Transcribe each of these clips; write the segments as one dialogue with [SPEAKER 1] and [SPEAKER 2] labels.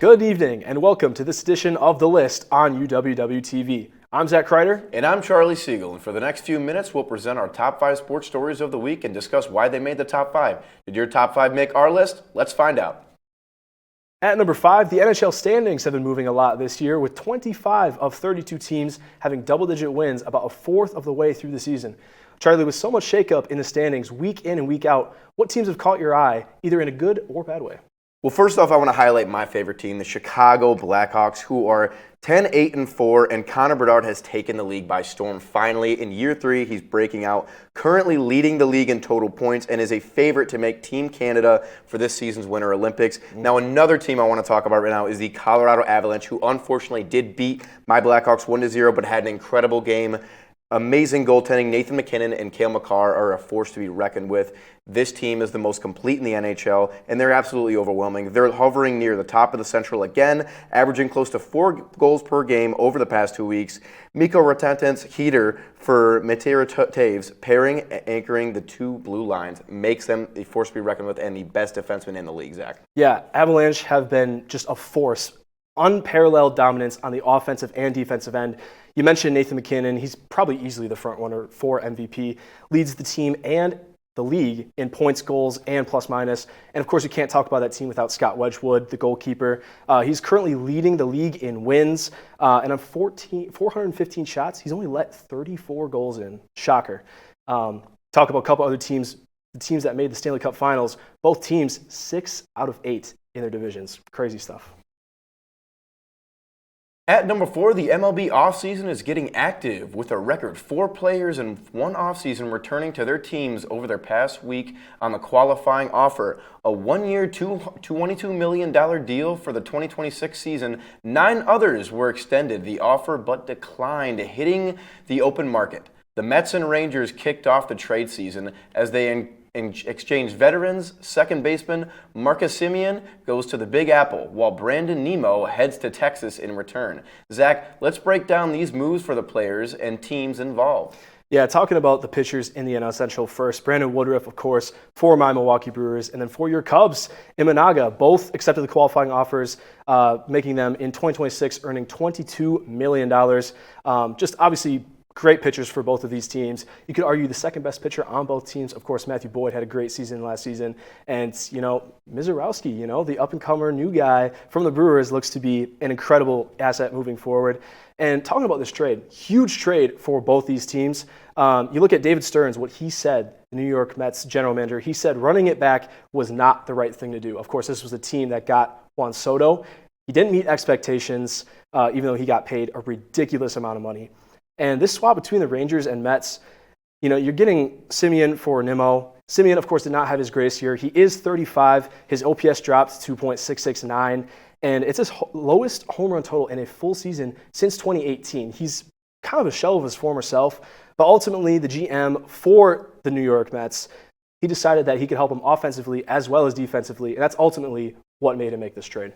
[SPEAKER 1] Good evening and welcome to this edition of The List on UWW-TV. I'm Zach Kreider.
[SPEAKER 2] And I'm Charlie Siegel. And for the next few minutes, we'll present our top 5 sports stories of the week and discuss why they made the top 5. Did your top 5 make our list? Let's find out.
[SPEAKER 1] At number 5, the NHL standings have been moving a lot this year, with 25 of 32 teams having double-digit wins about a fourth of the way through the season. Charlie, with so much shakeup in the standings week in and week out, what teams have caught your eye, either in a good or bad way?
[SPEAKER 2] Well, first off, I want to highlight my favorite team, the Chicago Blackhawks, who are 10-8-4, and Connor Bedard has taken the league by storm. Finally, in year 3, he's breaking out, currently leading the league in total points, and is a favorite to make Team Canada for this season's Winter Olympics. Now, another team I want to talk about right now is the Colorado Avalanche, who unfortunately did beat my Blackhawks 1-0, but had an incredible game. Amazing goaltending. Nathan MacKinnon and Cale Makar are a force to be reckoned with. This team is the most complete in the NHL, and they're absolutely overwhelming. They're hovering near the top of the Central again, averaging close to 4 goals per game over the past 2 weeks. Mikko Rantanen's heater for Matera Taves, pairing and anchoring the two blue lines, makes them a force to be reckoned with and the best defenseman in the league, Zach.
[SPEAKER 1] Yeah, Avalanche have been just a force. Unparalleled dominance on the offensive and defensive end. You mentioned Nathan MacKinnon. He's probably easily the front runner for MVP. Leads the team and the league in points, goals, and plus minus. And of course, you can't talk about that team without Scott Wedgwood, the goalkeeper. He's currently leading the league in wins. And on 415 shots, he's only let 34 goals in. Shocker. Talk about a couple other teams, the teams that made the Stanley Cup Finals. Both teams 6 out of 8 in their divisions. Crazy stuff.
[SPEAKER 2] At number 4, the MLB offseason is getting active, with a record 4 players in one offseason returning to their teams over their past week on the qualifying offer. A 1-year, $22 million deal for the 2026 season. 9 others were extended the offer but declined, hitting the open market. The Mets and Rangers kicked off the trade season as they exchanged veterans. Second baseman Marcus Semien goes to the Big Apple, while Brandon Nimmo heads to Texas in return. Zach, let's break down these moves for the players and teams involved.
[SPEAKER 1] Yeah, talking about the pitchers in the NL Central first, Brandon Woodruff, of course, for my Milwaukee Brewers, and then for your Cubs, Imanaga, both accepted the qualifying offers, making them in 2026 earning $22 million. Just obviously great pitchers for both of these teams. You could argue the second best pitcher on both teams. Of course, Matthew Boyd had a great season last season. And, Mizorowski, the up-and-comer new guy from the Brewers, looks to be an incredible asset moving forward. And talking about this trade, huge trade for both these teams. You look at David Stearns, what he said, the New York Mets general manager. He said running it back was not the right thing to do. Of course, this was a team that got Juan Soto. He didn't meet expectations, even though he got paid a ridiculous amount of money. And this swap between the Rangers and Mets, you're getting Semien for Nimmo. Semien, of course, did not have his greatest year. He is 35. His OPS dropped to 2.669, and it's his lowest home run total in a full season since 2018. He's kind of a shell of his former self, but ultimately the GM for the New York Mets, he decided that he could help him offensively as well as defensively, and that's ultimately what made him make this trade.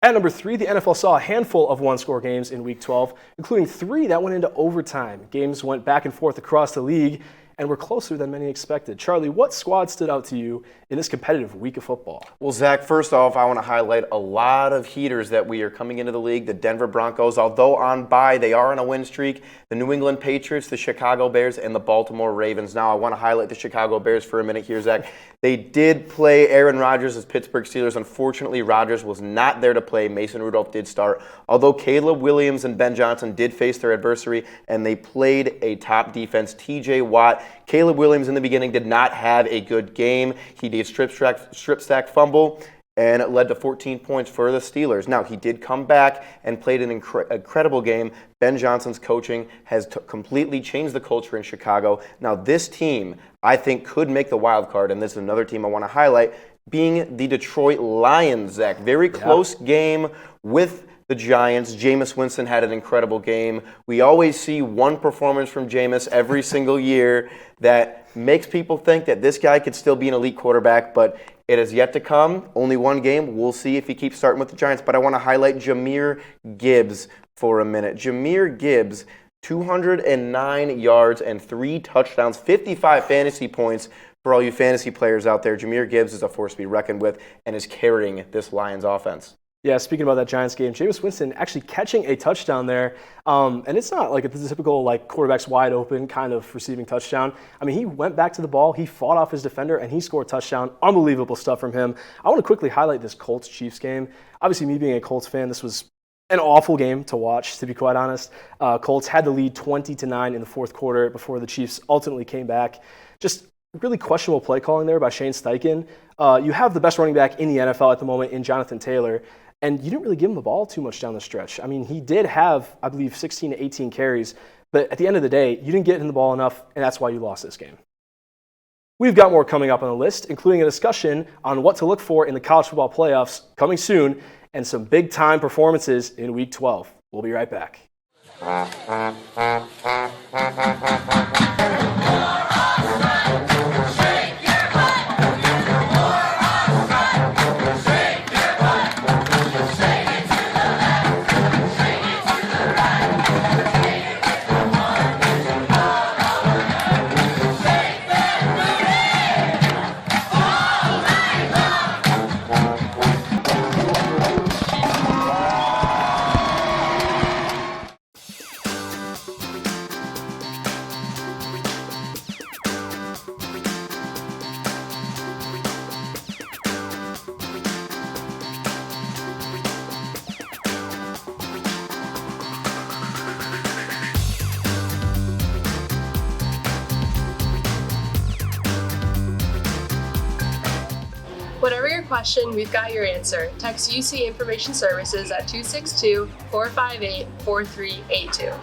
[SPEAKER 1] At number 3, the NFL saw a handful of one-score games in Week 12, including 3 that went into overtime. Games went back and forth across the league and were closer than many expected. Charlie, what squad stood out to you in this competitive week of football?
[SPEAKER 2] Well, Zach, first off, I want to highlight a lot of heaters that we are coming into the league. The Denver Broncos, although on bye, they are on a win streak. The New England Patriots, the Chicago Bears, and the Baltimore Ravens. Now, I want to highlight the Chicago Bears for a minute here, Zach. They did play Aaron Rodgers as Pittsburgh Steelers. Unfortunately, Rodgers was not there to play. Mason Rudolph did start. Although Caleb Williams and Ben Johnson did face their adversary, and they played a top defense. TJ Watt, Caleb Williams in the beginning did not have a good game. He did strip sack fumble, and it led to 14 points for the Steelers. Now, he did come back and played an incredible game. Ben Johnson's coaching has completely changed the culture in Chicago. Now, this team, I think, could make the wild card, and this is another team I want to highlight, being the Detroit Lions, Zach. Very close game with the Giants. Jameis Winston had an incredible game. We always see one performance from Jameis every single year that makes people think that this guy could still be an elite quarterback, but it is yet to come. Only one game. We'll see if he keeps starting with the Giants. But I want to highlight Jahmyr Gibbs for a minute. Jahmyr Gibbs, 209 yards and 3 touchdowns, 55 fantasy points for all you fantasy players out there, Jahmyr Gibbs is a force to be reckoned with and is carrying this Lions offense.
[SPEAKER 1] Yeah, speaking about that Giants game, Jameis Winston actually catching a touchdown there. And it's not like the typical quarterback's wide open kind of receiving touchdown. I mean, he went back to the ball, he fought off his defender, and he scored a touchdown. Unbelievable stuff from him. I want to quickly highlight this Colts-Chiefs game. Obviously, me being a Colts fan, this was an awful game to watch, to be quite honest. Colts had the lead 20-9 in the fourth quarter before the Chiefs ultimately came back. Just really questionable play calling there by Shane Steichen. You have the best running back in the NFL at the moment in Jonathan Taylor. And you didn't really give him the ball too much down the stretch. I mean, he did have, I believe, 16 to 18 carries. But at the end of the day, you didn't get him the ball enough, and that's why you lost this game. We've got more coming up on the list, including a discussion on what to look for in the college football playoffs coming soon, and some big-time performances in Week 12. We'll be right back.
[SPEAKER 3] Whatever your question, we've got your answer. Text UC Information Services at 262-458-4382.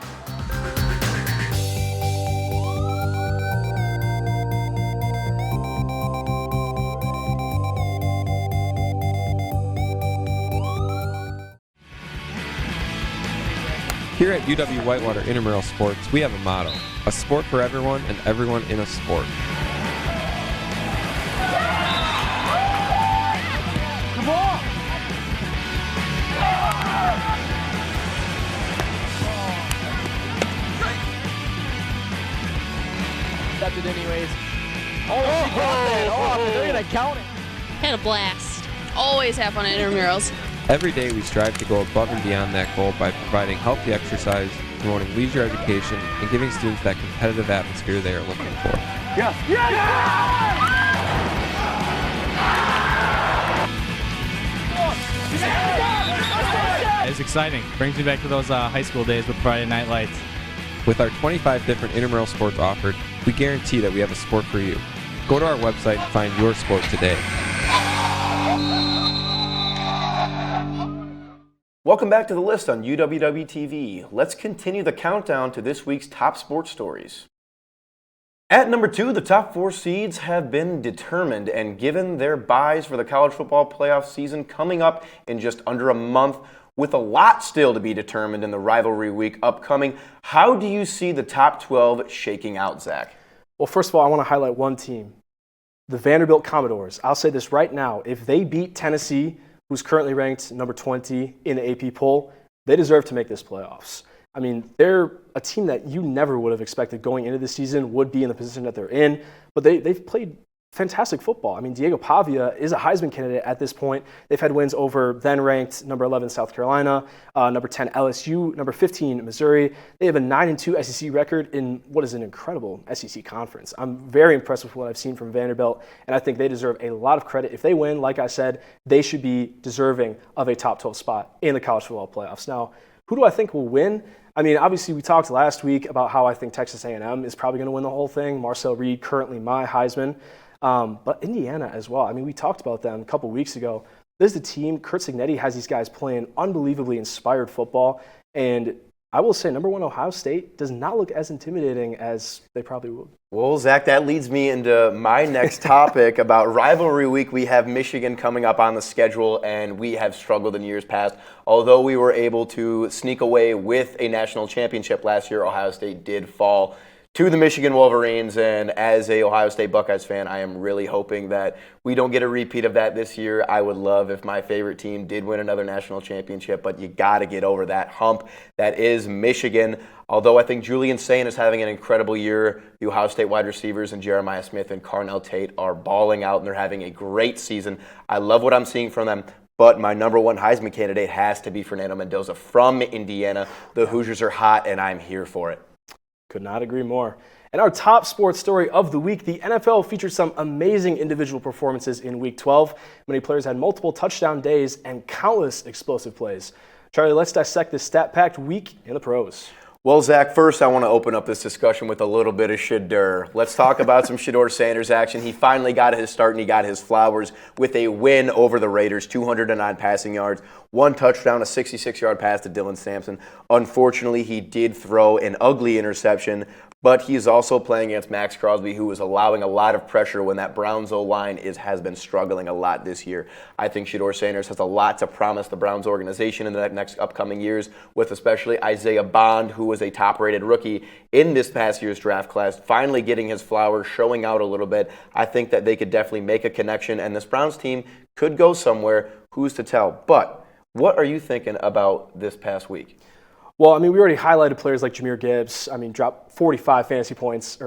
[SPEAKER 4] Here at UW Whitewater Intramural Sports, we have a motto: a sport for everyone and everyone in a sport.
[SPEAKER 5] It anyways. Oh, she got that off. They're going to count it.
[SPEAKER 6] Had a blast. Always have fun at intramurals.
[SPEAKER 4] Every day we strive to go above and beyond that goal by providing healthy exercise, promoting leisure education, and giving students that competitive atmosphere they are looking for.
[SPEAKER 5] Yes! Yes! Yes!
[SPEAKER 7] It's exciting. Brings me back to those high school days with Friday Night Lights.
[SPEAKER 4] With our 25 different intramural sports offered, we guarantee that we have a sport for you. Go to our website and find your sport today.
[SPEAKER 2] Welcome back to the list on UWW-TV. Let's continue the countdown to this week's top sports stories. At number 2, the top 4 seeds have been determined and given their byes for the college football playoff season coming up in just under a month, with a lot still to be determined in the rivalry week upcoming. How do you see the top 12 shaking out, Zach?
[SPEAKER 1] Well, first of all, I want to highlight one team, the Vanderbilt Commodores. I'll say this right now. If they beat Tennessee, who's currently ranked number 20 in the AP poll, they deserve to make this playoffs. I mean, they're a team that you never would have expected going into the season would be in the position that they're in, but they've played fantastic football. I mean, Diego Pavia is a Heisman candidate at this point. They've had wins over then-ranked number 11 South Carolina, number 10 LSU, number 15 Missouri. They have a 9-2 SEC record in what is an incredible SEC conference. I'm very impressed with what I've seen from Vanderbilt, and I think they deserve a lot of credit. If they win, like I said, they should be deserving of a top 12 spot in the college football playoffs. Now, who do I think will win? I mean, obviously, we talked last week about how I think Texas A&M is probably going to win the whole thing. Marcel Reed, currently my Heisman. But Indiana as well. I mean, we talked about them a couple weeks ago. This is the team. Curt Cignetti has these guys playing unbelievably inspired football. And I will say, number 1 Ohio State does not look as intimidating as they probably would.
[SPEAKER 2] Well, Zach, that leads me into my next topic about rivalry week. We have Michigan coming up on the schedule, and we have struggled in years past. Although we were able to sneak away with a national championship last year, Ohio State did fall to the Michigan Wolverines. And as a Ohio State Buckeyes fan, I am really hoping that we don't get a repeat of that this year. I would love if my favorite team did win another national championship, but you got to get over that hump that is Michigan. Although I think Julian Sain is having an incredible year, the Ohio State wide receivers and Jeremiah Smith and Carnell Tate are balling out, and they're having a great season. I love what I'm seeing from them. But my number one Heisman candidate has to be Fernando Mendoza from Indiana. The Hoosiers are hot, and I'm here for it.
[SPEAKER 1] Could not agree more. And our top sports story of the week, the NFL featured some amazing individual performances in Week 12. Many players had multiple touchdown days and countless explosive plays. Charlie, let's dissect this stat-packed week in the pros.
[SPEAKER 2] Well, Zach, first I want to open up this discussion with a little bit of Shedeur. Let's talk about some Shedeur Sanders action. He finally got his start and he got his flowers with a win over the Raiders, 209 passing yards, 1 touchdown, a 66-yard pass to Dylan Sampson. Unfortunately, he did throw an ugly interception, but he's also playing against Max Crosby, who is allowing a lot of pressure when that Browns O-line has been struggling a lot this year. I think Shedeur Sanders has a lot to promise the Browns organization in the next upcoming years, with especially Isaiah Bond, who was a top-rated rookie in this past year's draft class, finally getting his flowers, showing out a little bit. I think that they could definitely make a connection, and this Browns team could go somewhere. Who's to tell? But what are you thinking about this past week?
[SPEAKER 1] Well, I mean, we already highlighted players like Jahmyr Gibbs. I mean, dropped 54 fantasy points,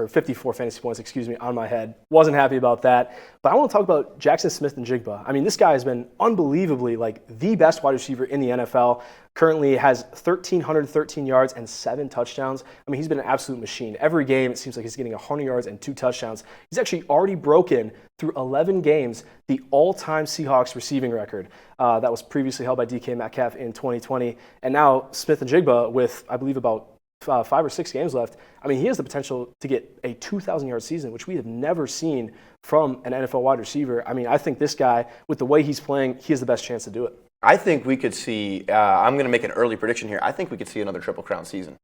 [SPEAKER 1] on my head. Wasn't happy about that. But I want to talk about Jackson Smith-Njigba. I mean, this guy has been unbelievably the best wide receiver in the NFL. Currently has 1,313 yards and 7 touchdowns. I mean, he's been an absolute machine. Every game, it seems like he's getting 100 yards and 2 touchdowns. He's actually already broken, through 11 games, the all-time Seahawks receiving record that was previously held by DK Metcalf in 2020. And now Smith-Njigba, with, I believe, about 5 or 6 games left, I mean, he has the potential to get a 2,000-yard season, which we have never seen from an NFL wide receiver. I mean, I think this guy, with the way he's playing, he has the best chance to do it.
[SPEAKER 2] I think we could see, I'm going to make an early prediction here. I think we could see another Triple Crown season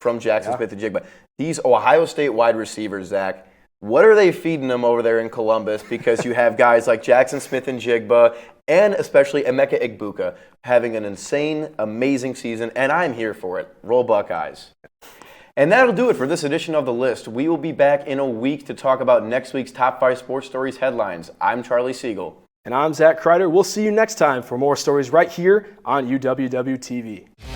[SPEAKER 2] from Jackson Smith-Njigba. These Ohio State wide receivers, Zach, what are they feeding them over there in Columbus? Because you have guys like Jackson Smith-Njigba and especially Emeka Egbuka having an insane, amazing season, and I'm here for it. Roll Buckeyes. And that'll do it for this edition of The List. We will be back in a week to talk about next week's Top 5 Sports Stories headlines. I'm Charlie Siegel.
[SPEAKER 1] And I'm Zach Kreider. We'll see you next time for more stories right here on UWW TV.